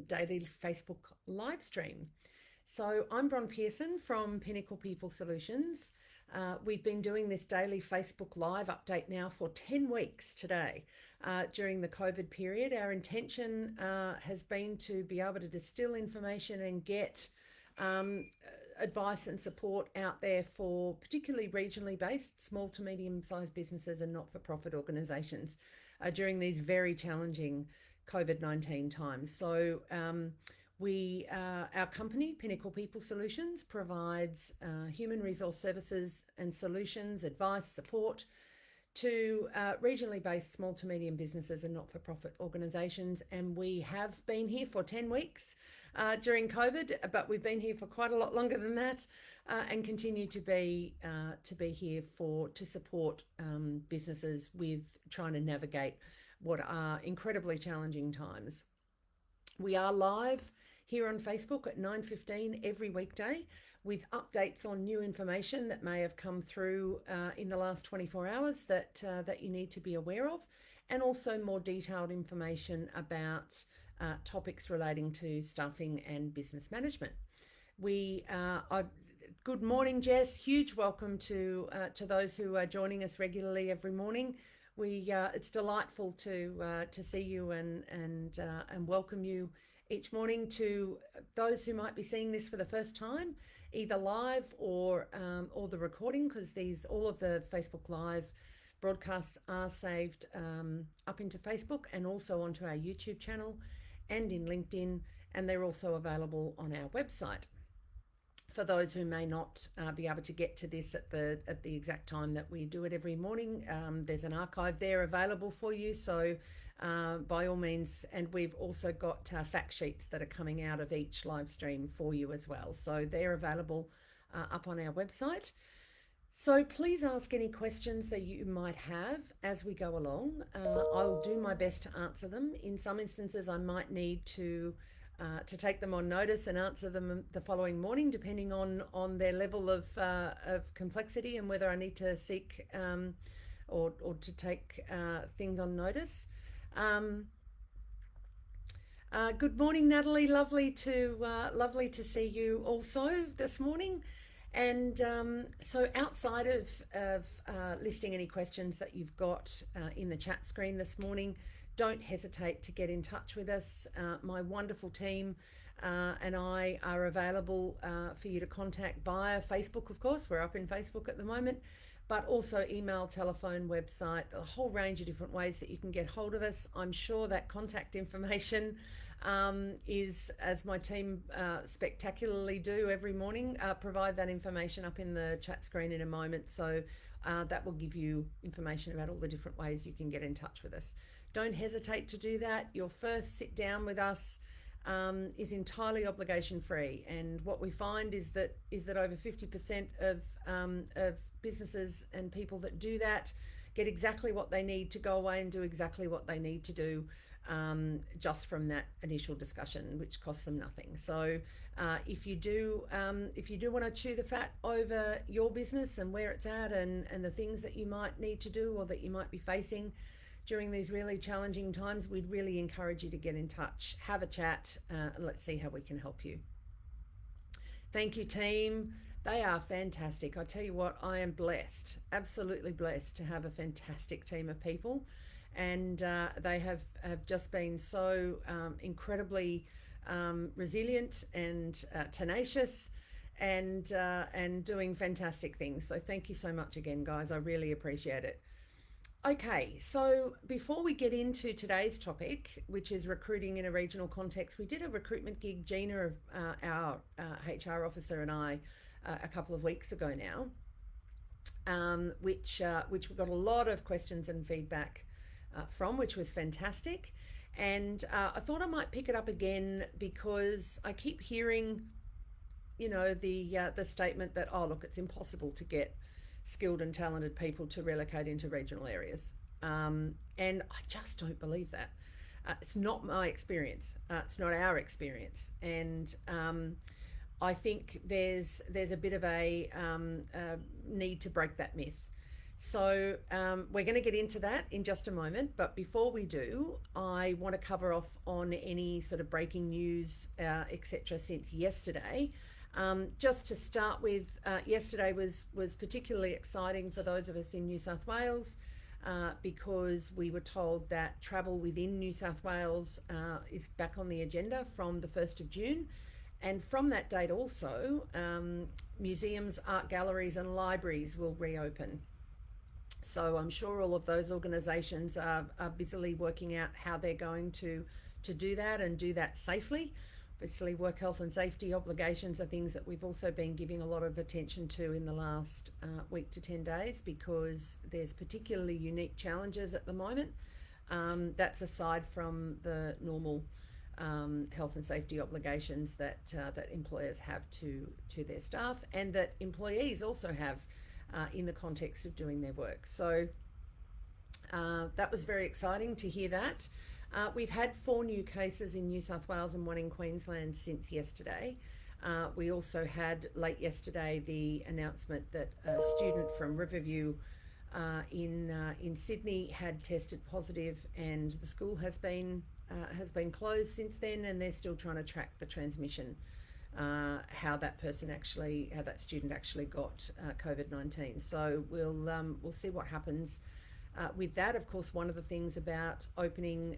daily Facebook live stream. So I'm Bronwyn Pearson from Pinnacle People Solutions. We've been doing this daily Facebook Live update now for 10 weeks today. During the COVID period, our intention has been to be able to distill information and get advice and support out there for particularly regionally based small to medium-sized businesses and not-for-profit organisations during these very challenging COVID-19 times. So our company, Pinnacle People Solutions, provides human resource services and solutions, advice, support to regionally based small to medium businesses and not-for-profit organisations. And we have been here for 10 weeks during COVID, but we've been here for quite a lot longer than that, and continue to be here to support businesses with trying to navigate what are incredibly challenging times. We are live here on Facebook at 9:15 every weekday with updates on new information that may have come through in the last 24 hours that you need to be aware of, and also more detailed information about topics relating to staffing and business management. Good morning, Jess. Huge welcome to those who are joining us regularly every morning. It's delightful to see you and welcome you each morning. To those who might be seeing this for the first time, either live or the recording, because all of the Facebook Live broadcasts are saved up into Facebook and also onto our YouTube channel and in LinkedIn, and they're also available on our website. For those who may not be able to get to this at the exact time that we do it every morning, there's an archive there available for you. So by all means, and we've also got fact sheets that are coming out of each live stream for you as well. So they're available up on our website. So please ask any questions that you might have as we go along. I'll do my best to answer them. In some instances, I might need to take them on notice and answer them the following morning, depending on their level of complexity and whether I need to seek or to take things on notice. Good morning, Natalie. Lovely to see you also this morning. And so outside of listing any questions that you've got in the chat screen this morning, don't hesitate to get in touch with us. My wonderful team and I are available for you to contact via Facebook, of course. We're up in Facebook at the moment, but also email, telephone, website, a whole range of different ways that you can get hold of us. I'm sure that contact information is, as my team spectacularly do every morning, provide that information up in the chat screen in a moment. So that will give you information about all the different ways you can get in touch with us. Don't hesitate to do that. Your first sit down with us is entirely obligation free, and what we find is that over 50% of businesses and people that do that get exactly what they need to go away and do exactly what they need to do just from that initial discussion, which costs them nothing. So if you do want to chew the fat over your business and where it's at and the things that you might need to do or that you might be facing during these really challenging times, we'd really encourage you to get in touch, have a chat, and let's see how we can help you. Thank you, team. They are fantastic. I tell you what, I am blessed, absolutely blessed to have a fantastic team of people. And they have just been so incredibly resilient and tenacious and doing fantastic things. So thank you so much again, guys. I really appreciate it. Okay, so before we get into today's topic, which is recruiting in a regional context, we did a recruitment gig, Gina, our HR officer, and I, a couple of weeks ago now, which we got a lot of questions and feedback from, which was fantastic. And I thought I might pick it up again because I keep hearing, the statement that, oh, look, it's impossible to get skilled and talented people to relocate into regional areas. And I just don't believe that. It's not my experience. It's not our experience. And I think there's a bit of a need to break that myth. So we're going to get into that in just a moment. But before we do, I want to cover off on any sort of breaking news, etc. since yesterday. Just to start with, yesterday was particularly exciting for those of us in New South Wales because we were told that travel within New South Wales is back on the agenda from the 1st of June. And from that date also, museums, art galleries and libraries will reopen. So I'm sure all of those organisations are busily working out how they're going to do that and do that safely. Obviously, work health and safety obligations are things that we've also been giving a lot of attention to in the last week to 10 days because there's particularly unique challenges at the moment. That's aside from the normal health and safety obligations that employers have to their staff and that employees also have in the context of doing their work. So that was very exciting to hear that. We've had 4 new cases in New South Wales and 1 in Queensland since yesterday. We also had late yesterday the announcement that a student from Riverview in Sydney had tested positive, and the school has been closed since then, and they're still trying to track the transmission. How that student actually got COVID-19. So we'll see what happens with that. Of course, one of the things about opening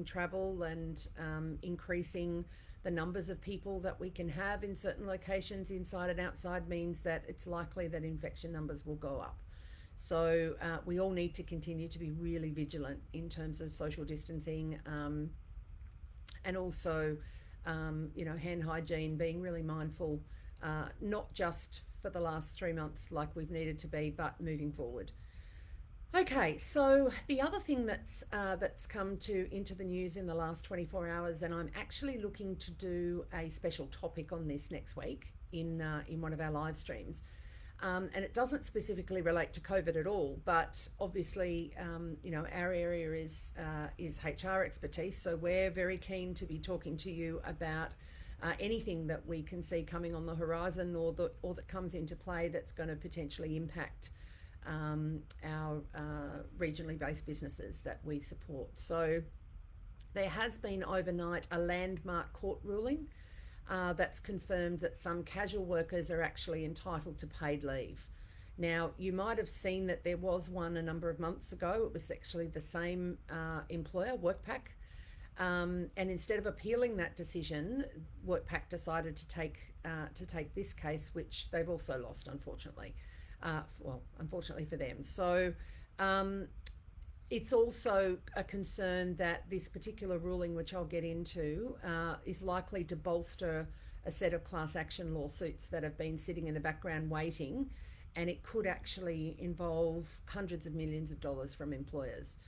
travel and increasing the numbers of people that we can have in certain locations inside and outside means that it's likely that infection numbers will go up. So we all need to continue to be really vigilant in terms of social distancing and also hand hygiene, being really mindful, not just for the last 3 months like we've needed to be, but moving forward. Okay, so the other thing that's come into the news in the last 24 hours, and I'm actually looking to do a special topic on this next week in one of our live streams. And it doesn't specifically relate to COVID at all, but obviously, our area is HR expertise, so we're very keen to be talking to you about anything that we can see coming on the horizon or that comes into play that's going to potentially impact our regionally based businesses that we support. So there has been overnight a landmark court ruling that's confirmed that some casual workers are actually entitled to paid leave. Now, you might have seen that there was one a number of months ago. It was actually the same employer, WorkPac. And instead of appealing that decision, WorkPac decided to take this case, which they've also lost, unfortunately. Unfortunately for them. So it's also a concern that this particular ruling, which I'll get into, is likely to bolster a set of class action lawsuits that have been sitting in the background waiting, and it could actually involve hundreds of millions of dollars from employers.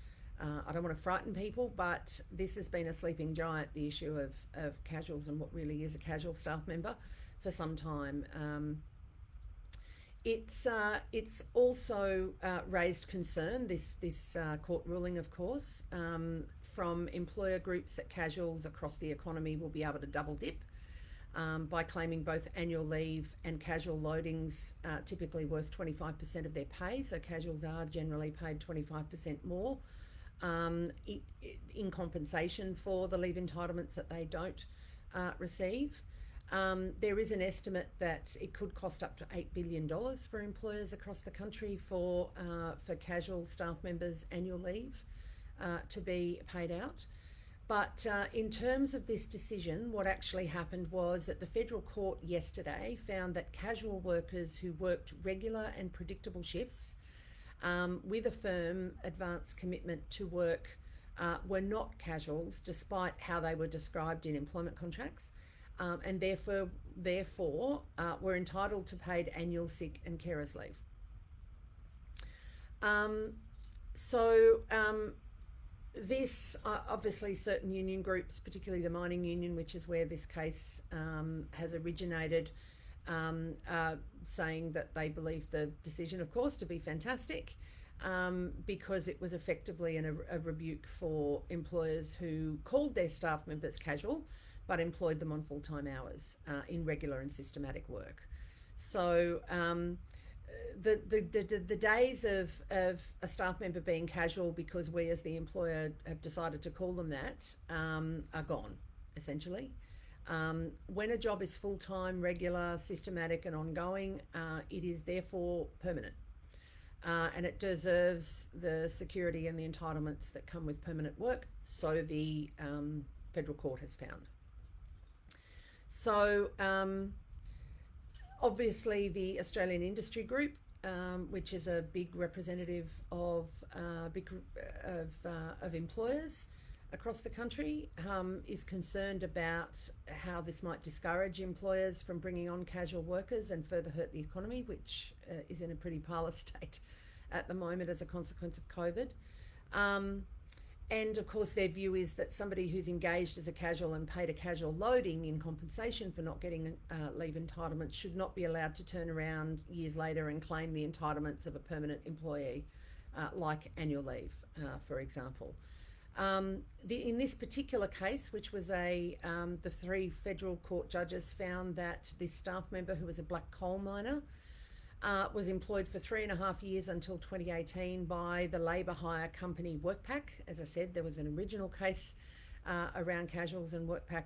I don't want to frighten people, but this has been a sleeping giant, the issue of casuals and what really is a casual staff member, for some time. It's also raised concern, this court ruling, of course, from employer groups that casuals across the economy will be able to double dip by claiming both annual leave and casual loadings, typically worth 25% of their pay. So casuals are generally paid 25% more in compensation for the leave entitlements that they don't receive. There is an estimate that it could cost up to $8 billion for employers across the country for casual staff members' annual leave to be paid out. But in terms of this decision, what actually happened was that the federal court yesterday found that casual workers who worked regular and predictable shifts with a firm advance commitment to work were not casuals, despite how they were described in employment contracts. And therefore were entitled to paid annual sick and carers leave. This obviously certain union groups, particularly the mining union, which is where this case has originated, saying that they believe the decision, of course, to be fantastic, because it was effectively a rebuke for employers who called their staff members casual but employed them on full-time hours in regular and systematic work. So the days of a staff member being casual because we as the employer have decided to call them that are gone, essentially. When a job is full-time, regular, systematic and ongoing, it is therefore permanent. And it deserves the security and the entitlements that come with permanent work, so the federal court has found. So obviously the Australian Industry Group, which is a big representative of employers across the country, is concerned about how this might discourage employers from bringing on casual workers and further hurt the economy, which is in a pretty parlous state at the moment as a consequence of COVID. And of course, their view is that somebody who's engaged as a casual and paid a casual loading in compensation for not getting leave entitlements should not be allowed to turn around years later and claim the entitlements of a permanent employee, like annual leave, for example. In this particular case, which was the 3 federal court judges found that this staff member, who was a black coal miner, was employed for 3.5 years until 2018 by the labour hire company WorkPac. As I said, there was an original case around casuals and WorkPac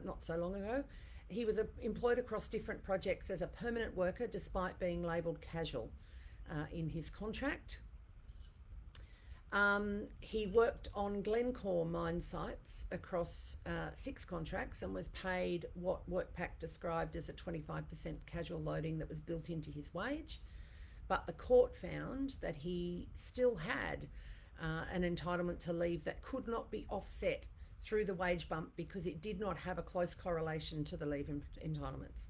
not so long ago. He was employed across different projects as a permanent worker despite being labelled casual in his contract. He worked on Glencore mine sites across 6 contracts and was paid what WorkPac described as a 25% casual loading that was built into his wage. But the court found that he still had an entitlement to leave that could not be offset through the wage bump because it did not have a close correlation to the leave entitlements.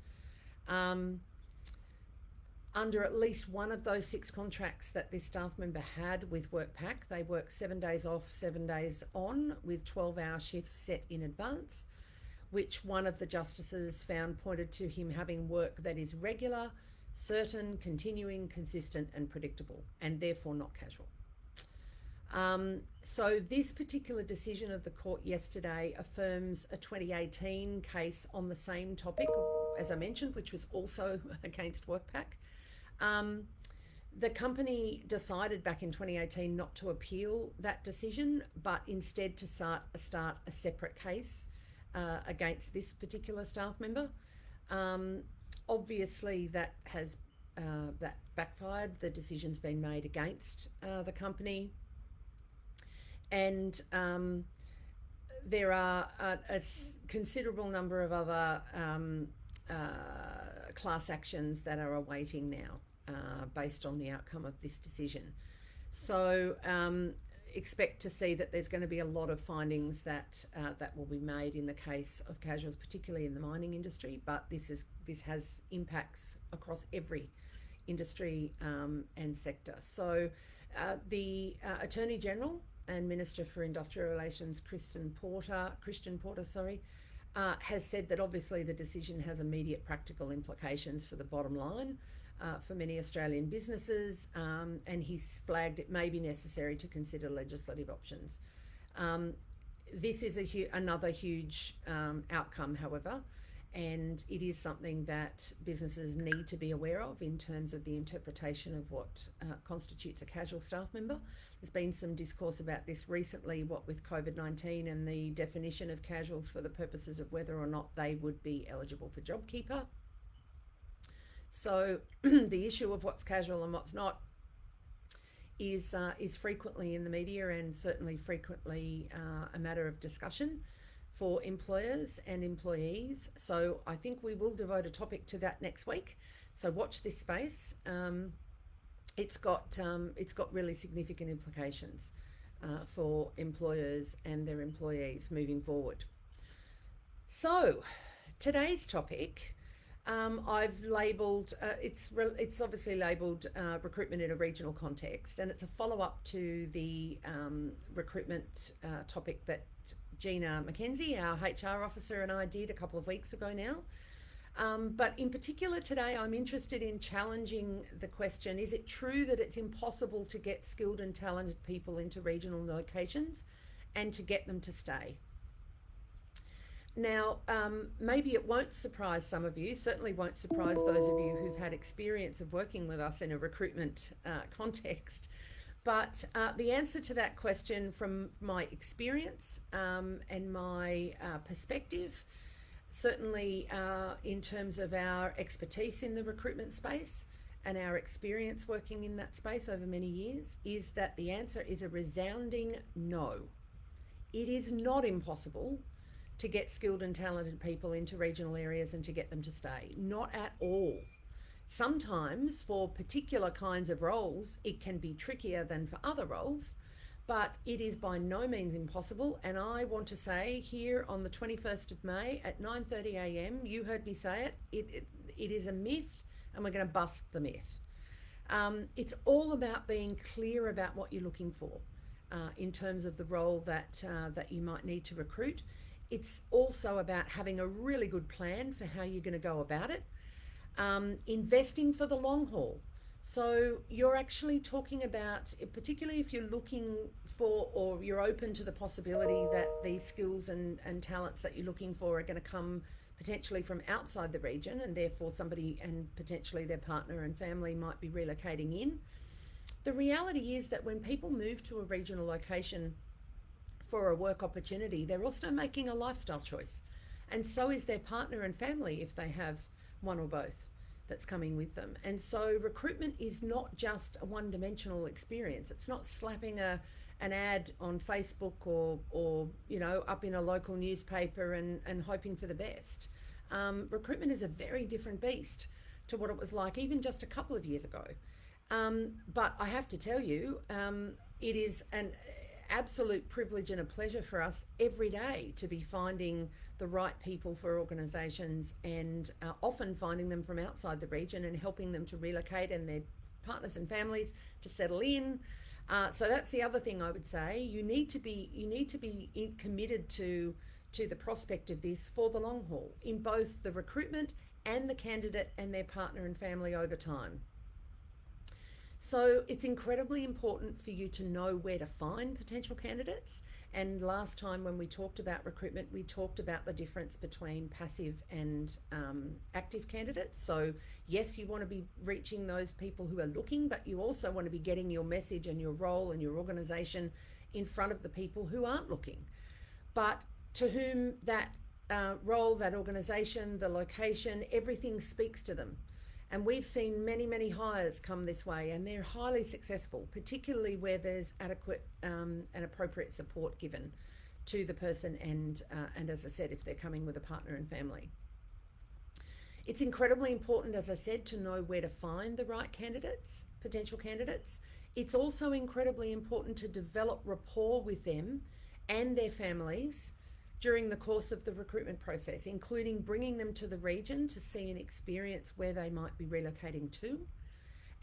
Under at least one of those 6 contracts that this staff member had with WorkPac, they worked 7 days off, 7 days on, with 12-hour shifts set in advance, which one of the justices found pointed to him having work that is regular, certain, continuing, consistent and predictable, and therefore not casual. So this particular decision of the court yesterday affirms a 2018 case on the same topic, as I mentioned, which was also against WorkPac. The company decided back in 2018 not to appeal that decision, but instead to start a separate case against this particular staff member. Obviously, that has that backfired. The decision's been made against the company, and there are a considerable number of other class actions that are awaiting now based on the outcome of this decision. So expect to see that there's going to be a lot of findings that will be made in the case of casuals, particularly in the mining industry, but this has impacts across every industry and sector. So the Attorney General and Minister for Industrial Relations, Christian Porter, has said that obviously the decision has immediate practical implications for the bottom line for many Australian businesses, and he's flagged it may be necessary to consider legislative options. This is another huge outcome, however, and it is something that businesses need to be aware of in terms of the interpretation of what constitutes a casual staff member. There's been some discourse about this recently, what with COVID-19 and the definition of casuals for the purposes of whether or not they would be eligible for JobKeeper. So the issue of what's casual and what's not is frequently in the media and certainly frequently a matter of discussion for employers and employees. So I think we will devote a topic to that next week. So watch this space. It's got really significant implications for employers and their employees moving forward. So today's topic, I've labelled, it's obviously labelled recruitment in a regional context, and it's a follow-up to the recruitment topic that Gina McKenzie, our HR officer, and I did a couple of weeks ago now. But in particular today, I'm interested in challenging the question, is it true that it's impossible to get skilled and talented people into regional locations and to get them to stay? Now, maybe it won't surprise some of you, certainly won't surprise those of you who've had experience of working with us in a recruitment context. But the answer to that question from my experience and my perspective, certainly in terms of our expertise in the recruitment space and our experience working in that space over many years, is that the answer is a resounding no. It is not impossible to get skilled and talented people into regional areas and to get them to stay. Not at all. Sometimes, for particular kinds of roles, it can be trickier than for other roles, but it is by no means impossible. And I want to say here on the 21st of May at 9:30 a.m., you heard me say it, it is a myth, and we're going to bust the myth. It's all about being clear about what you're looking for in terms of the role that you might need to recruit. It's also about having a really good plan for how you're going to go about it. Investing for the long haul. So you're actually talking about, particularly if you're looking for, or you're open to the possibility that these skills and talents that you're looking for are going to come potentially from outside the region, and therefore somebody and potentially their partner and family might be relocating in. The reality is that when people move to a regional location for a work opportunity, they're also making a lifestyle choice. And so is their partner and family if they have one or both that's coming with them. And so recruitment is not just a one-dimensional experience. It's not slapping an ad on Facebook or up in a local newspaper and hoping for the best. Recruitment is a very different beast to what it was like even just a couple of years ago. But I have to tell you, it is an absolute privilege and a pleasure for us every day to be finding the right people for organisations, and often finding them from outside the region and helping them to relocate and their partners and families to settle in. So that's the other thing I would say. You need to be committed to the prospect of this for the long haul in both the recruitment and the candidate and their partner and family over time. So it's incredibly important for you to know where to find potential candidates. And last time when we talked about recruitment, we talked about the difference between passive and active candidates. So yes, you want to be reaching those people who are looking, but you also want to be getting your message and your role and your organisation in front of the people who aren't looking, but to whom that role, that organisation, the location, everything speaks to them. And we've seen many, many hires come this way, and they're highly successful, particularly where there's adequate and appropriate support given to the person and as I said, if they're coming with a partner and family. It's incredibly important, as I said, to know where to find the right candidates, potential candidates. It's also incredibly important to develop rapport with them and their families during the course of the recruitment process, including bringing them to the region to see and experience where they might be relocating to,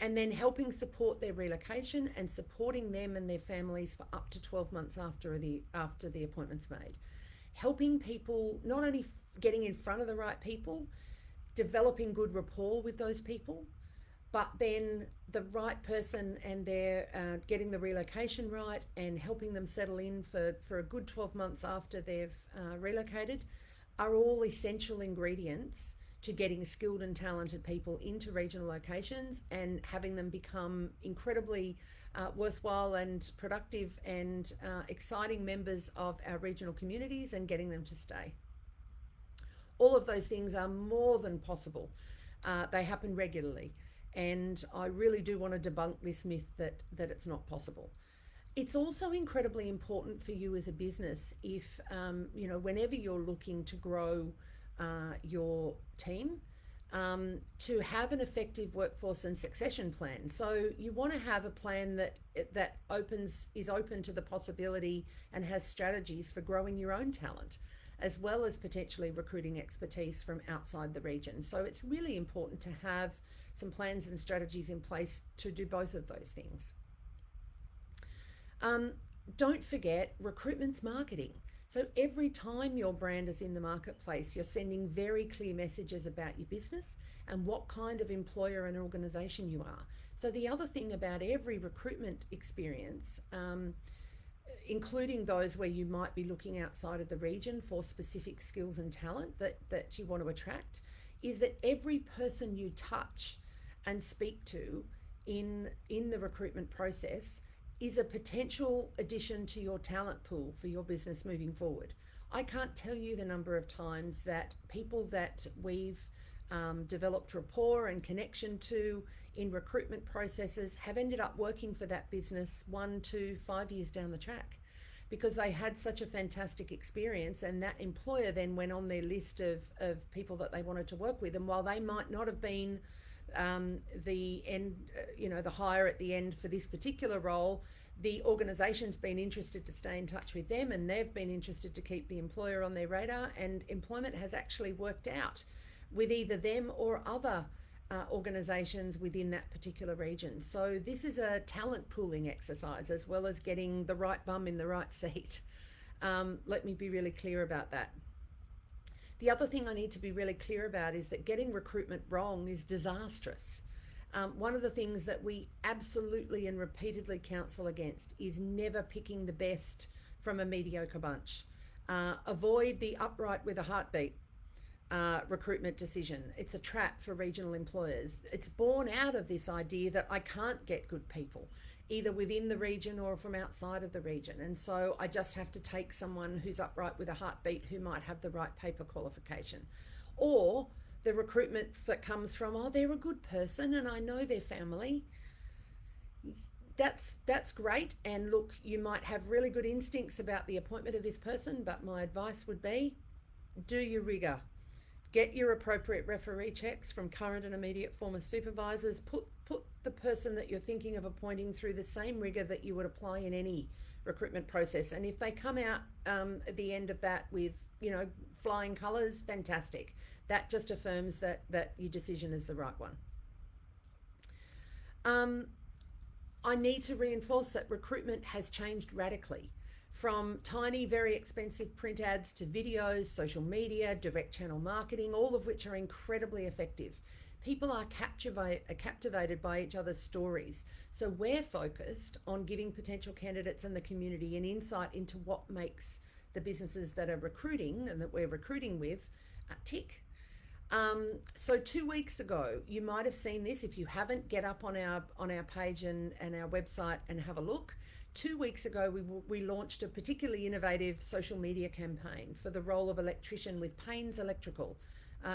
and then helping support their relocation and supporting them and their families for up to 12 months after the appointment's made. Helping people, not only getting in front of the right people, developing good rapport with those people, but then the right person and they're getting the relocation right and helping them settle in for a good 12 months after they've relocated are all essential ingredients to getting skilled and talented people into regional locations and having them become incredibly worthwhile and productive and exciting members of our regional communities and getting them to stay. All of those things are more than possible. They happen regularly. And I really do want to debunk this myth that it's not possible. It's also incredibly important for you as a business if, whenever you're looking to grow your team, to have an effective workforce and succession plan. So you want to have a plan that is open to the possibility and has strategies for growing your own talent, as well as potentially recruiting expertise from outside the region. So it's really important to have some plans and strategies in place to do both of those things. Don't forget, recruitment's marketing. So every time your brand is in the marketplace, you're sending very clear messages about your business and what kind of employer and organisation you are. So the other thing about every recruitment experience, including those where you might be looking outside of the region for specific skills and talent that you want to attract, is that every person you touch and speak to in the recruitment process is a potential addition to your talent pool for your business moving forward. I can't tell you the number of times that people that we've developed rapport and connection to in recruitment processes have ended up working for that business 1 to 5 years down the track, because they had such a fantastic experience, and that employer then went on their list of people that they wanted to work with. And while they might not have been the end, the hire at the end for this particular role, the organisation's been interested to stay in touch with them, and they've been interested to keep the employer on their radar, and employment has actually worked out with either them or other organisations within that particular region. So this is a talent pooling exercise as well as getting the right bum in the right seat. Let me be really clear about that. The other thing I need to be really clear about is that getting recruitment wrong is disastrous. One of the things that we absolutely and repeatedly counsel against is never picking the best from a mediocre bunch. Avoid the upright with a heartbeat recruitment decision. It's a trap for regional employers. It's born out of this idea that I can't get good people, either within the region or from outside of the region. And so I just have to take someone who's upright with a heartbeat, who might have the right paper qualification. Or the recruitment that comes from, oh, they're a good person and I know their family. That's great. And look, you might have really good instincts about the appointment of this person, but my advice would be, do your rigor. Get your appropriate referee checks from current and immediate former supervisors. Put the person that you're thinking of appointing through the same rigor that you would apply in any recruitment process. And if they come out at the end of that with, flying colours, fantastic. That just affirms that your decision is the right one. I need to reinforce that recruitment has changed radically. From tiny, very expensive print ads to videos, social media, direct channel marketing, all of which are incredibly effective. People are captivated by each other's stories. So we're focused on giving potential candidates and the community an insight into what makes the businesses that are recruiting and that we're recruiting with tick. So 2 weeks ago, you might have seen this. If you haven't, get up on our page and our website and have a look. 2 weeks ago, we launched a particularly innovative social media campaign for the role of electrician with Paynes Electrical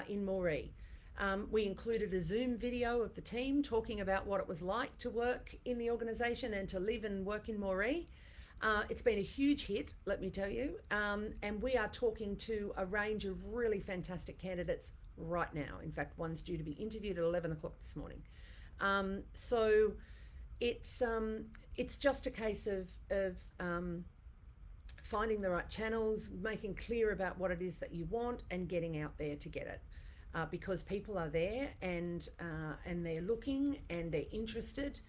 in Moree. We included a Zoom video of the team talking about what it was like to work in the organisation and to live and work in Moree. It's been a huge hit, let me tell you, and we are talking to a range of really fantastic candidates right now. In fact, one's due to be interviewed at 11 o'clock this morning. So it's just a case of finding the right channels, making clear about what it is that you want, and getting out there to get it. Because people are there and they're looking and they're interested,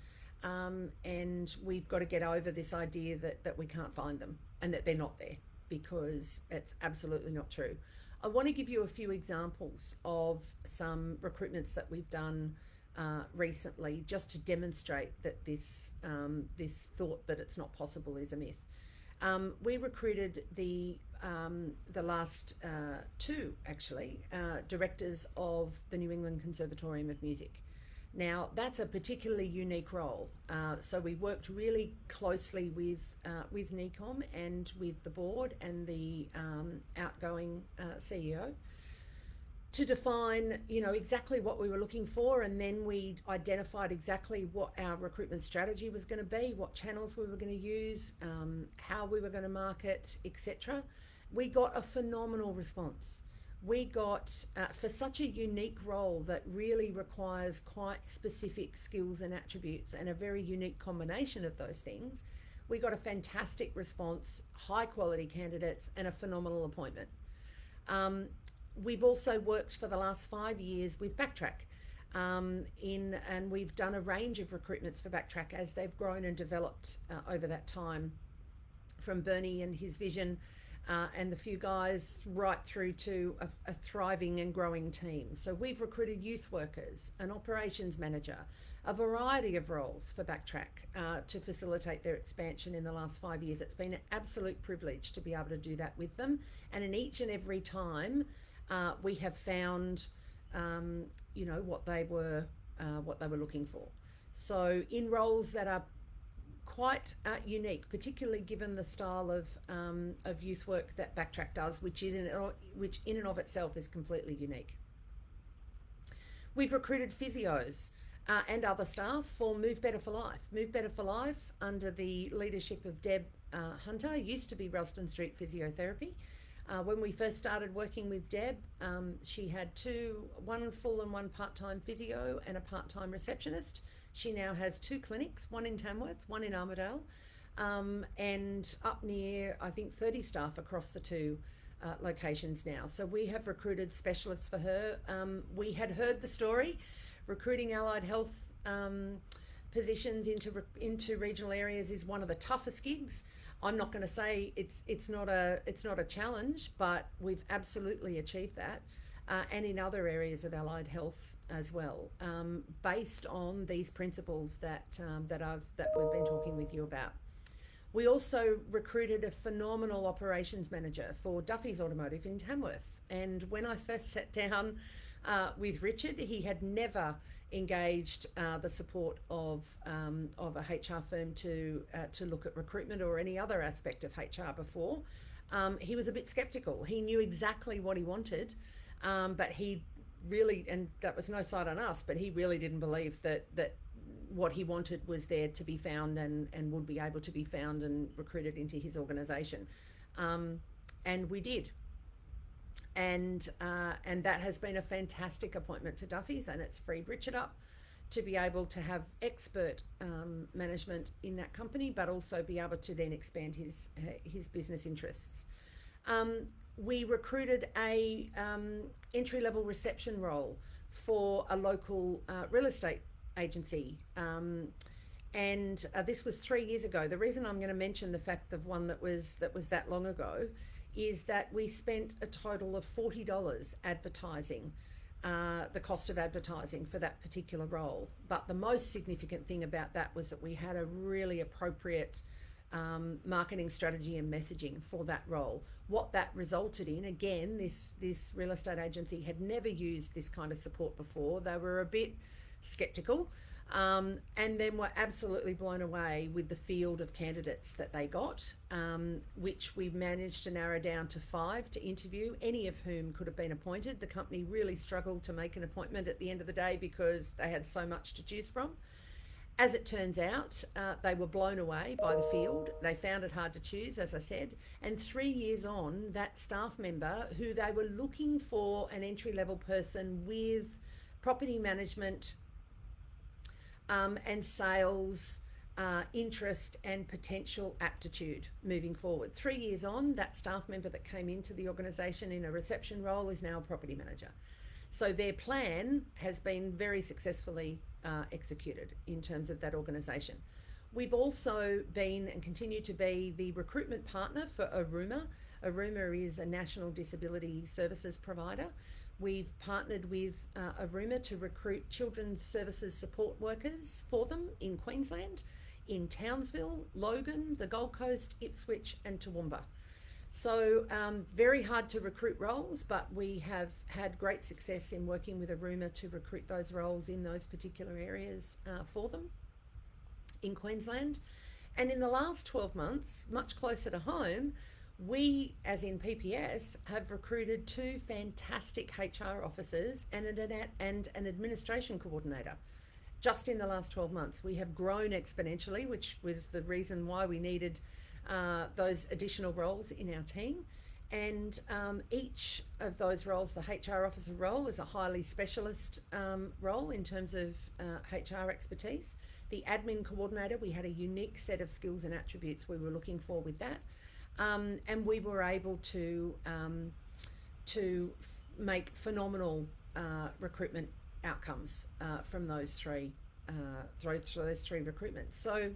and we've got to get over this idea that we can't find them and that they're not there, because it's absolutely not true. I want to give you a few examples of some recruitments that we've done recently, just to demonstrate that this thought that it's not possible is a myth. We recruited the last two, actually, directors of the New England Conservatorium of Music. Now, that's a particularly unique role. So we worked really closely with NECOM and with the board and the outgoing CEO to define, exactly what we were looking for, and then we identified exactly what our recruitment strategy was going to be, what channels we were going to use, how we were going to market, etc. We got a phenomenal response. We got, for such a unique role that really requires quite specific skills and attributes and a very unique combination of those things, we got a fantastic response, high quality candidates, and a phenomenal appointment. We've also worked for the last 5 years with Backtrack, and we've done a range of recruitments for Backtrack as they've grown and developed over that time, from Bernie and his vision and the few guys right through to a thriving and growing team. So we've recruited youth workers, an operations manager, a variety of roles for Backtrack to facilitate their expansion in the last 5 years. It's been an absolute privilege to be able to do that with them. And in each and every time, we have found, what they were looking for. So in roles that are quite unique, particularly given the style of youth work that Backtrack does, which in and of itself is completely unique. We've recruited physios and other staff for Move Better for Life. Move Better for Life, under the leadership of Deb Hunter, used to be Ralston Street Physiotherapy. When we first started working with Deb, she had one full and one part-time physio and a part-time receptionist. She now has 2 clinics, one in Tamworth, one in Armidale, and up near, I think, 30 staff across the 2 locations now. So we have recruited specialists for her. We had heard the story. Recruiting allied health positions into regional areas is one of the toughest gigs. I'm not going to say it's not a challenge, but we've absolutely achieved that, and in other areas of allied health as well, based on these principles that we've been talking with you about. We also recruited a phenomenal operations manager for Duffy's Automotive in Tamworth, and when I first sat down with Richard, he had never engaged the support of a HR firm to look at recruitment or any other aspect of HR before. He was a bit sceptical. He knew exactly what he wanted, but he really, and that was no side on us, but he really didn't believe that what he wanted was there to be found and would be able to be found and recruited into his organisation. And we did. And that has been a fantastic appointment for Duffy's, and it's freed Richard up to be able to have expert management in that company, but also be able to then expand his business interests. We recruited a entry-level reception role for a local real estate agency, and this was 3 years ago. The reason I'm going to mention the fact of one that was that long ago is that we spent a total of $40 advertising, the cost of advertising for that particular role. But the most significant thing about that was that we had a really appropriate marketing strategy and messaging for that role. What that resulted in, again, this real estate agency had never used this kind of support before. They were a bit skeptical, and then were absolutely blown away with the field of candidates that they got, which we managed to narrow down to 5 to interview, any of whom could have been appointed. The company really struggled to make an appointment at the end of the day because they had so much to choose from. As it turns out, they were blown away by the field. They found it hard to choose, as I said. And 3 years on, that staff member, who they were looking for an entry-level person with property management and sales interest and potential aptitude moving forward. 3 years on, that staff member that came into the organisation in a reception role is now a property manager. So their plan has been very successfully executed in terms of that organisation. We've also been and continue to be the recruitment partner for Aruma. Aruma is a national disability services provider. We've partnered with Aruma to recruit children's services support workers for them in Queensland, in Townsville, Logan, the Gold Coast, Ipswich and Toowoomba. So very hard to recruit roles, but we have had great success in working with Aruma to recruit those roles in those particular areas for them in Queensland. And in the last 12 months, much closer to home, we, as in PPS, have recruited 2 fantastic HR officers and an administration coordinator. Just in the last 12 months, we have grown exponentially, which was the reason why we needed those additional roles in our team. And each of those roles, the HR officer role is a highly specialist role in terms of HR expertise. The admin coordinator, we had a unique set of skills and attributes we were looking for with that. And we were able to make phenomenal recruitment outcomes from those three recruitments. So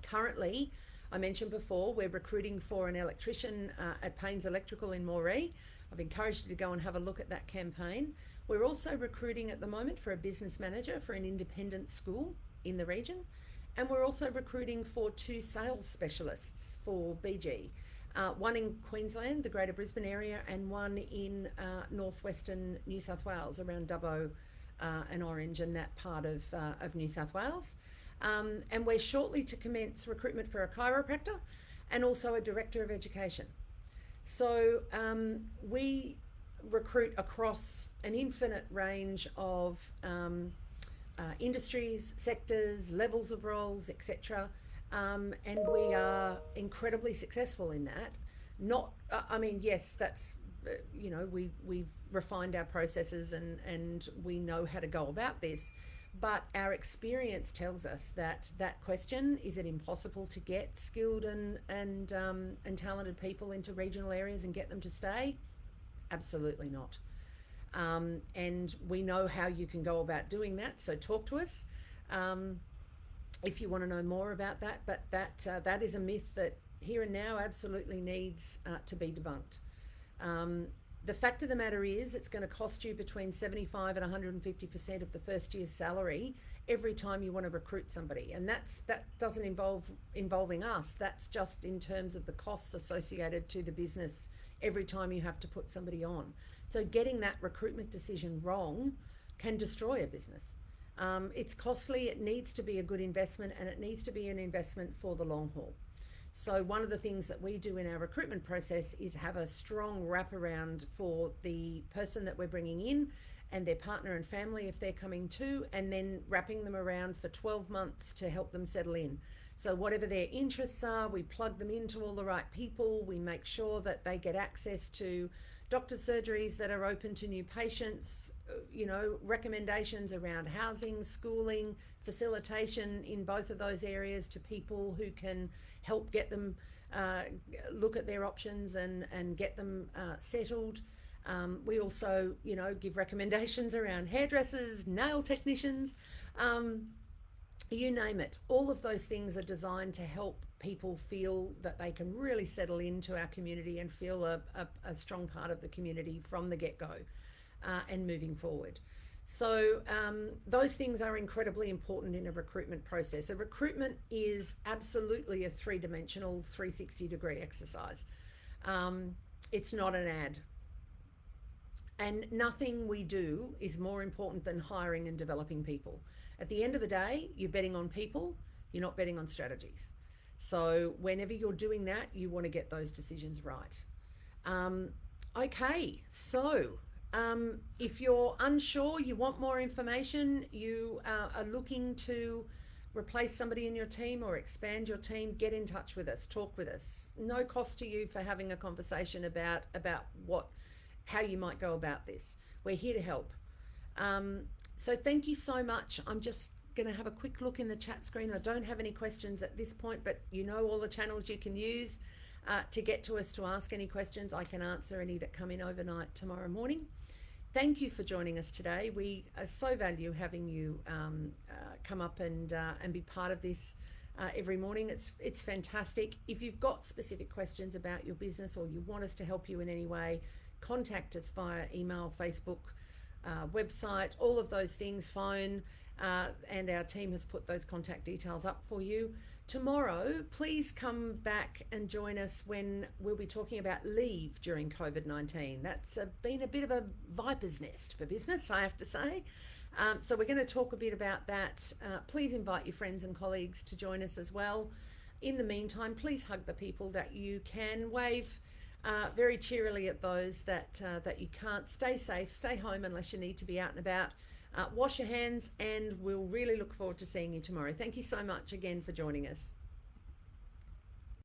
currently, I mentioned before, we're recruiting for an electrician at Paynes Electrical in Moree. I've encouraged you to go and have a look at that campaign. We're also recruiting at the moment for a business manager for an independent school in the region. And we're also recruiting for 2 sales specialists for BG. One in Queensland, the Greater Brisbane area, and one in northwestern New South Wales, around Dubbo and Orange and that part of New South Wales. And we're shortly to commence recruitment for a chiropractor and also a director of education. So we recruit across an infinite range of industries, sectors, levels of roles, etc. And we are incredibly successful in that. Yes, that's, we've refined our processes and we know how to go about this. But our experience tells us that question, is it impossible to get skilled and talented people into regional areas and get them to stay? Absolutely not. And we know how you can go about doing that. So talk to us if you want to know more about that. But that is a myth that here and now absolutely needs to be debunked. The fact of the matter is, it's going to cost you between 75 and 150% of the first year's salary every time you want to recruit somebody, and that doesn't involving us. That's just in terms of the costs associated to the business every time you have to put somebody on. So getting that recruitment decision wrong can destroy a business. It's costly. It needs to be a good investment, and it needs to be an investment for the long haul. So one of the things that we do in our recruitment process is have a strong wraparound for the person that we're bringing in and their partner and family if they're coming too, and then wrapping them around for 12 months to help them settle in. So whatever their interests are, we plug them into all the right people. We make sure that they get access to doctor's surgeries that are open to new patients, recommendations around housing, schooling, facilitation in both of those areas to people who can help get them look at their options and get them settled. We also, give recommendations around hairdressers, nail technicians, you name it. All of those things are designed to help people feel that they can really settle into our community and feel a strong part of the community from the get-go and moving forward. So those things are incredibly important in a recruitment process. A recruitment is absolutely a 3-dimensional, 360-degree exercise. It's not an ad. And nothing we do is more important than hiring and developing people. At the end of the day, you're betting on people, you're not betting on strategies. So whenever you're doing that, you want to get those decisions right. Okay, so if you're unsure, you want more information, you are looking to replace somebody in your team or expand your team, get in touch with us, talk with us. No cost to you for having a conversation about how you might go about this. We're here to help. So thank you so much. I'm just going to have a quick look in the chat screen. I don't have any questions at this point, but you know all the channels you can use to get to us to ask any questions. I can answer any that come in overnight tomorrow morning. Thank you for joining us today. We so value having you come up and be part of this every morning. It's fantastic. If you've got specific questions about your business or you want us to help you in any way, contact us via email, Facebook, website, all of those things, phone, and our team has put those contact details up for you. Tomorrow, please come back and join us when we'll be talking about leave during COVID-19. That's been a bit of a viper's nest for business, I have to say. So we're going to talk a bit about that. Please invite your friends and colleagues to join us as well. In the meantime, please hug the people that you can. Wave very cheerily at those that you can't. Stay safe, stay home unless you need to be out and about. Wash your hands, and we'll really look forward to seeing you tomorrow. Thank you so much again for joining us.